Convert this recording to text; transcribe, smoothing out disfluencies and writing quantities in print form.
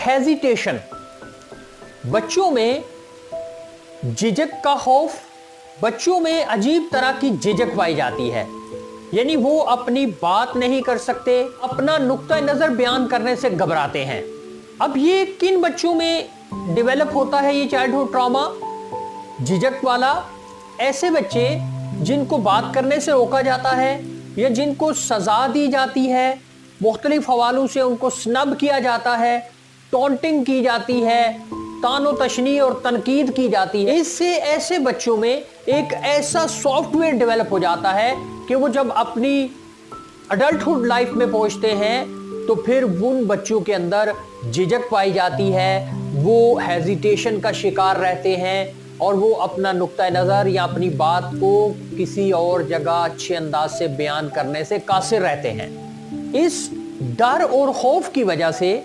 Hesitation, बच्चों में झिझक का खौफ, बच्चों में अजीब तरह की झिझक पाई जाती है, यानी वो अपनी बात नहीं कर सकते, अपना नुक्ता नजर बयान करने से घबराते हैं। अब ये किन बच्चों में डेवलप होता है ये चाइल्डहुड ट्रॉमा, झिझक वाला? ऐसे बच्चे जिनको बात करने से रोका जाता है या जिनको सजा दी जाती है, मुख्तलिफ हवालों से उनको स्नब किया जाता है, टॉन्टिंग की जाती है, तानो तशनी और तनकीद की जाती है। इससे ऐसे बच्चों में एक ऐसा सॉफ्टवेयर डेवलप हो जाता है कि वो जब अपनी अडल्टहुड लाइफ में पहुंचते हैं तो फिर उन बच्चों के अंदर झिझक पाई जाती है, वो हेजिटेशन का शिकार रहते हैं और वो अपना नुक्ता नज़र या अपनी बात को किसी और जगह अच्छे अंदाज से बयान करने से कासिर रहते हैं। इस डर और खौफ की वजह से